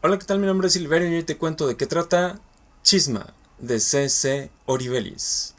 Hola, ¿qué tal? Mi nombre es Silverio y hoy te cuento de qué trata Chisma, de C.C. Oribelis.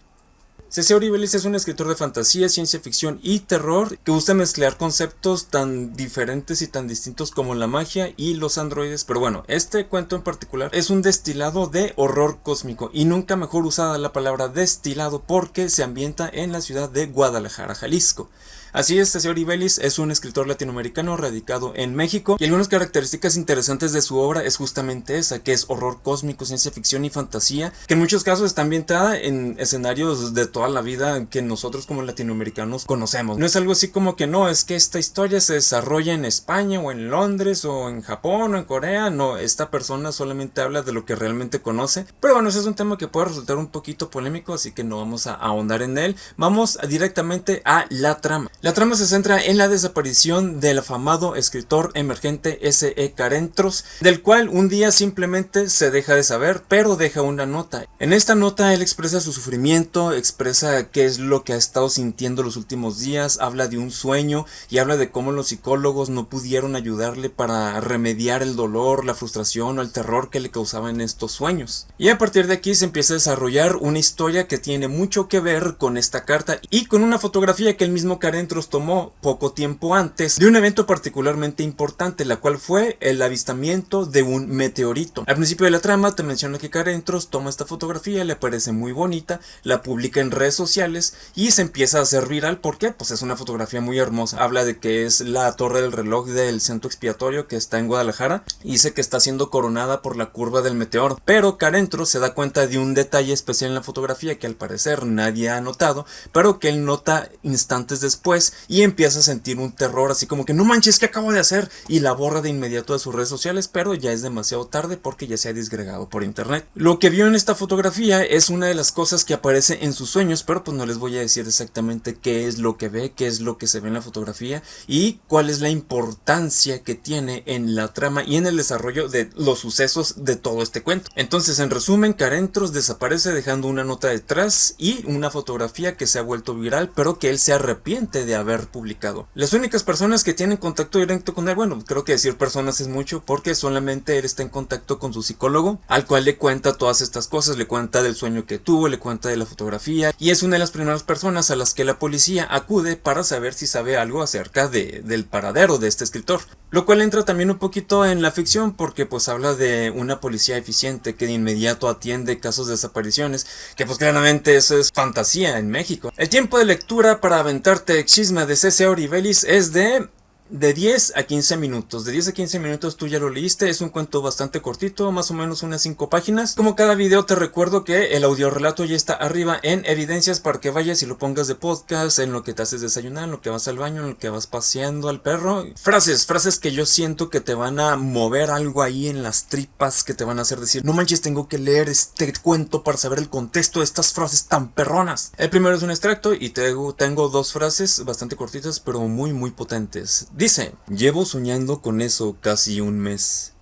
C.C. Oribelis es un escritor de fantasía, ciencia ficción y terror que gusta mezclar conceptos tan diferentes y tan distintos como la magia y los androides. Pero bueno, este cuento en particular es un destilado de horror cósmico, y nunca mejor usada la palabra destilado porque se ambienta en la ciudad de Guadalajara, Jalisco. Así es, C.C. Oribelis es un escritor latinoamericano radicado en México, y algunas características interesantes de su obra es justamente esa, que es horror cósmico, ciencia ficción y fantasía, que en muchos casos está ambientada en escenarios de toda la vida que nosotros como latinoamericanos conocemos. No es algo así como que no, es que esta historia se desarrolla en España o en Londres o en Japón o en Corea. No, esta persona solamente habla de lo que realmente conoce. Pero bueno, ese es un tema que puede resultar un poquito polémico, así que no vamos a ahondar en él. Vamos directamente a la trama. La trama se centra en la desaparición del afamado escritor emergente S.E. Carentros, del cual un día simplemente se deja de saber, pero deja una nota. En esta nota él expresa su sufrimiento, expresa qué es lo que ha estado sintiendo los últimos días, habla de un sueño y habla de cómo los psicólogos no pudieron ayudarle para remediar el dolor, la frustración o el terror que le causaban estos sueños. Y a partir de aquí se empieza a desarrollar una historia que tiene mucho que ver con esta carta y con una fotografía que el mismo Carentros tomó poco tiempo antes de un evento particularmente importante, la cual fue el avistamiento de un meteorito. Al principio de la trama te menciona que Carentros toma esta fotografía, le parece muy bonita, la publica en redes sociales y se empieza a hacer viral. ¿Por qué? Pues es una fotografía muy hermosa. Habla de que es la torre del reloj del centro expiatorio que está en Guadalajara y dice que está siendo coronada por la curva del meteoro. Pero Carentros se da cuenta de un detalle especial en la fotografía que al parecer nadie ha notado, pero que él nota instantes después y empieza a sentir un terror así como que no manches, ¿qué acabo de hacer? Y la borra de inmediato de sus redes sociales, pero ya es demasiado tarde porque ya se ha disgregado por internet. Lo que vio en esta fotografía es una de las cosas que aparece en sus sueños, pero pues no les voy a decir exactamente qué es lo que ve, qué es lo que se ve en la fotografía y cuál es la importancia que tiene en la trama y en el desarrollo de los sucesos de todo este cuento. Entonces, en resumen, Carentros desaparece dejando una nota detrás y una fotografía que se ha vuelto viral, pero que él se arrepiente de haber publicado. Las únicas personas que tienen contacto directo con él, bueno, creo que decir personas es mucho porque solamente él está en contacto con su psicólogo, al cual le cuenta todas estas cosas, le cuenta del sueño que tuvo, le cuenta de la fotografía, y es una de las primeras personas a las que la policía acude para saber si sabe algo acerca del paradero de este escritor. Lo cual entra también un poquito en la ficción porque pues habla de una policía eficiente que de inmediato atiende casos de desapariciones, que pues claramente eso es fantasía en México. El tiempo de lectura para aventarte Chisma de C.C. Oribelis es de 10 a 15 minutos. De 10 a 15 minutos tú ya lo leíste. Es un cuento bastante cortito, más o menos unas 5 páginas. Como cada video te recuerdo que el audiorelato ya está arriba en evidencias para que vayas y lo pongas de podcast en lo que te haces desayunar, en lo que vas al baño, en lo que vas paseando al perro. Frases que yo siento que te van a mover algo ahí en las tripas, que te van a hacer decir, no manches, tengo que leer este cuento para saber el contexto de estas frases tan perronas. El primero es un extracto y tengo 2 frases bastante cortitas pero muy potentes. Dice, llevo soñando con eso casi un mes,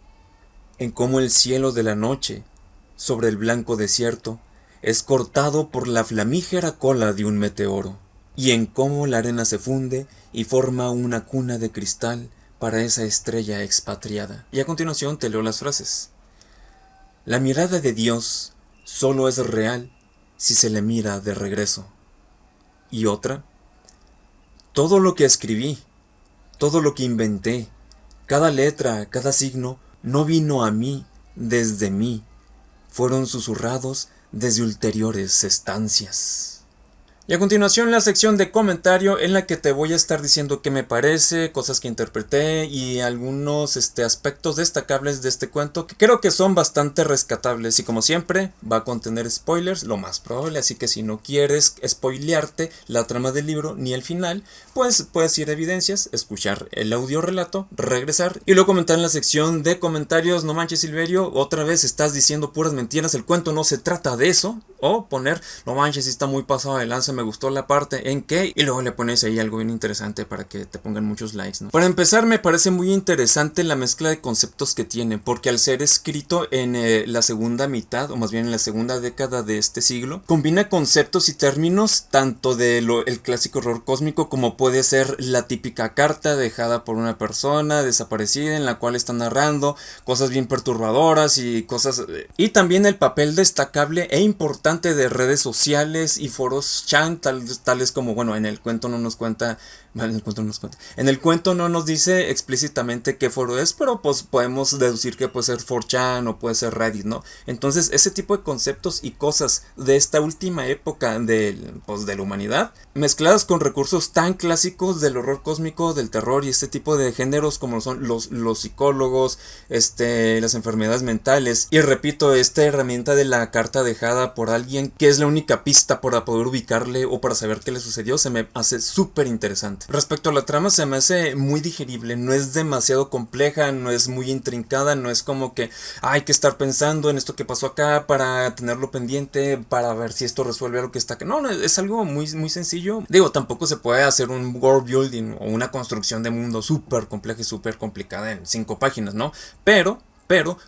en cómo el cielo de la noche, sobre el blanco desierto, es cortado por la flamígera cola de un meteoro, y en cómo la arena se funde y forma una cuna de cristal para esa estrella expatriada. Y a continuación te leo las frases. La mirada de Dios solo es real si se le mira de regreso. Y otra, todo lo que escribí, todo lo que inventé, cada letra, cada signo, no vino a mí desde mí, fueron susurrados desde ulteriores estancias. Y a continuación la sección de comentario en la que te voy a estar diciendo qué me parece, cosas que interpreté y algunos aspectos destacables de este cuento que creo que son bastante rescatables. Y como siempre va a contener spoilers, lo más probable, así que si no quieres spoilearte la trama del libro ni el final, pues puedes ir a evidencias, escuchar el audio relato, regresar y luego comentar en la sección de comentarios, no manches Silverio, otra vez estás diciendo puras mentiras, el cuento no se trata de eso. O poner, no manches, si está muy pasado de lanza, me gustó la parte en que, y luego le pones ahí algo bien interesante para que te pongan muchos likes, ¿no? Para empezar, me parece muy interesante la mezcla de conceptos que tiene, porque al ser escrito en la segunda mitad, o más bien en la segunda década de este siglo, combina conceptos y términos tanto de el clásico horror cósmico, como puede ser la típica carta dejada por una persona desaparecida en la cual está narrando cosas bien perturbadoras y cosas, y también el papel destacable e importante de redes sociales y foros chan, tales como, bueno, en el cuento no nos cuenta. En el cuento no nos dice explícitamente qué foro es, pero pues podemos deducir que puede ser 4chan o puede ser Reddit, ¿no? Entonces ese tipo de conceptos y cosas de esta última época pues, de la humanidad, mezcladas con recursos tan clásicos del horror cósmico, del terror y este tipo de géneros como son los psicólogos, las enfermedades mentales, y repito, esta herramienta de la carta dejada por alguien, que es la única pista para poder ubicarle o para saber qué le sucedió, se me hace súper interesante. Respecto a la trama, se me hace muy digerible, no es demasiado compleja, no es muy intrincada, no es como que hay que estar pensando en esto que pasó acá para tenerlo pendiente, para ver si esto resuelve algo que está acá. No, es algo muy, muy sencillo. Digo, tampoco se puede hacer un world building o una construcción de mundo súper compleja y súper complicada en 5 páginas, ¿no? Pero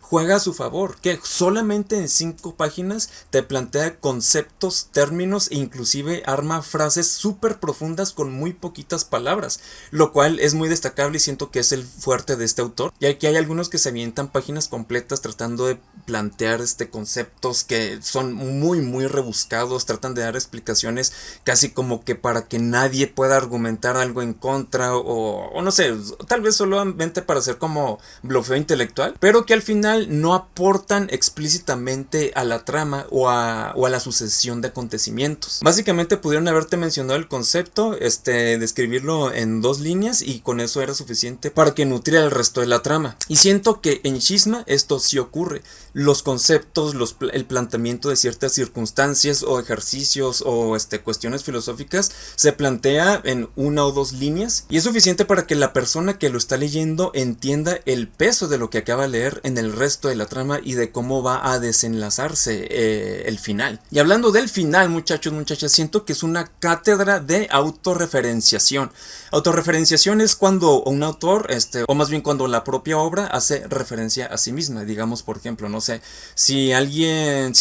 juega a su favor, que solamente en 5 páginas te plantea conceptos, términos e inclusive arma frases súper profundas con muy poquitas palabras, lo cual es muy destacable y siento que es el fuerte de este autor. Y aquí hay algunos que se avientan páginas completas tratando de plantear conceptos que son muy muy rebuscados, tratan de dar explicaciones casi como que para que nadie pueda argumentar algo en contra o no sé, tal vez solamente para hacer como blofeo intelectual, pero que al final no aportan explícitamente a la trama o a la sucesión de acontecimientos. Básicamente pudieron haberte mencionado el concepto, describirlo en 2 líneas y con eso era suficiente para que nutriera el resto de la trama. Y siento que en Shizma esto sí ocurre. Los conceptos, el planteamiento de ciertas circunstancias o ejercicios o cuestiones filosóficas se plantea en 1 o 2 líneas y es suficiente para que la persona que lo está leyendo entienda el peso de lo que acaba de leer en el resto de la trama y de cómo va a desenlazarse el final. Y hablando del final, muchachos, muchachas, siento que es una cátedra de autorreferenciación. Autorreferenciación es cuando un autor, o más bien cuando la propia obra hace referencia a sí misma. Digamos, por ejemplo, no sé, si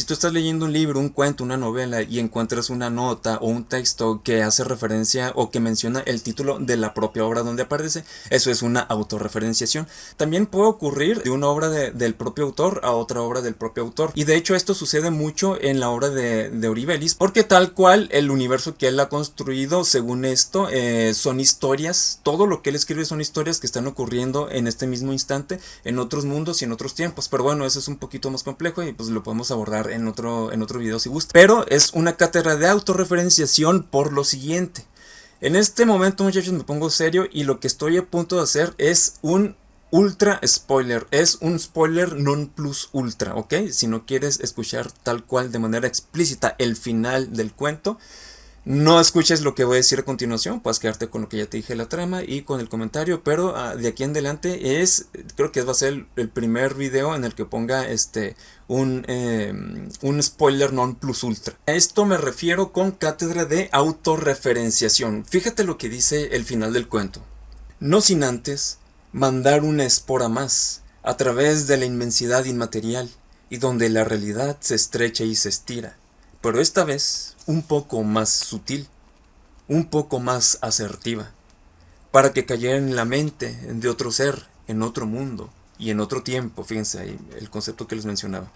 tú estás leyendo un libro, un cuento, una novela y encuentras una nota o un texto que hace referencia o que menciona el título de la propia obra donde aparece, eso es una autorreferenciación. También puede ocurrir de una obra del propio autor a otra obra del propio autor. Y de hecho esto sucede mucho en la obra de Oribellis, porque tal cual el universo que él ha construido, según esto, son historias, todo lo que él escribe son historias que están ocurriendo en este mismo instante, en otros mundos y en otros tiempos. Pero bueno, eso es un poquito más complejo y pues lo podemos abordar en otro video si gusta. Pero es una cátedra de autorreferenciación por lo siguiente. En este momento, muchachos, me pongo serio y lo que estoy a punto de hacer es un ultra spoiler, es un spoiler non plus ultra, ¿ok? Si no quieres escuchar tal cual de manera explícita el final del cuento, no escuches lo que voy a decir a continuación, puedes quedarte con lo que ya te dije de la trama y con el comentario, pero de aquí en adelante creo que va a ser el primer video en el que ponga un spoiler non plus ultra. A esto me refiero con cátedra de autorreferenciación. Fíjate lo que dice el final del cuento. No sin antes mandar una espora más a través de la inmensidad inmaterial y donde la realidad se estrecha y se estira, pero esta vez un poco más sutil, un poco más asertiva, para que cayera en la mente de otro ser, en otro mundo y en otro tiempo. Fíjense ahí el concepto que les mencionaba,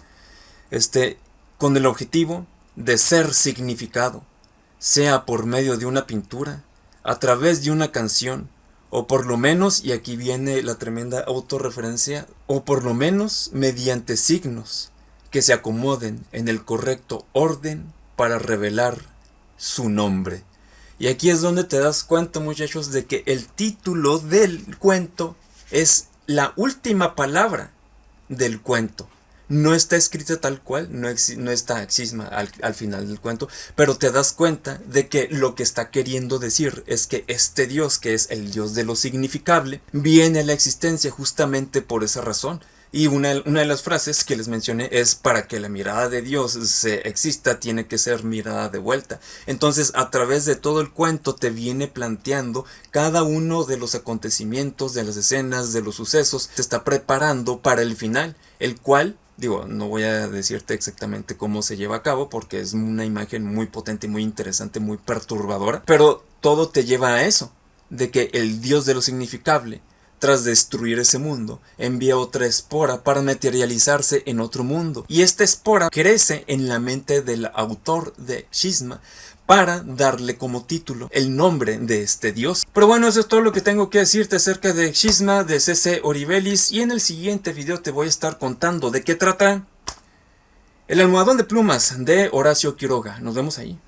con el objetivo de ser significado, sea por medio de una pintura, a través de una canción, o por lo menos, y aquí viene la tremenda autorreferencia, o por lo menos mediante signos que se acomoden en el correcto orden para revelar su nombre. Y aquí es donde te das cuenta, muchachos, de que el título del cuento es la última palabra del cuento. No está escrita tal cual, no está Shizma al final del cuento, pero te das cuenta de que lo que está queriendo decir es que este Dios, que es el Dios de lo significable, viene a la existencia justamente por esa razón. Y una de las frases que les mencioné es: para que la mirada de Dios exista, tiene que ser mirada de vuelta. Entonces, a través de todo el cuento te viene planteando cada uno de los acontecimientos, de las escenas, de los sucesos, te está preparando para el final, el cual, digo, no voy a decirte exactamente cómo se lleva a cabo porque es una imagen muy potente, muy interesante, muy perturbadora, pero todo te lleva a eso, de que el Dios de lo significable, tras destruir ese mundo, envía otra espora para materializarse en otro mundo. Y esta espora crece en la mente del autor de Shizma para darle como título el nombre de este dios. Pero bueno, eso es todo lo que tengo que decirte acerca de Shizma de C.C. Oribellis, y en el siguiente video te voy a estar contando de qué trata El almohadón de plumas de Horacio Quiroga. Nos vemos ahí.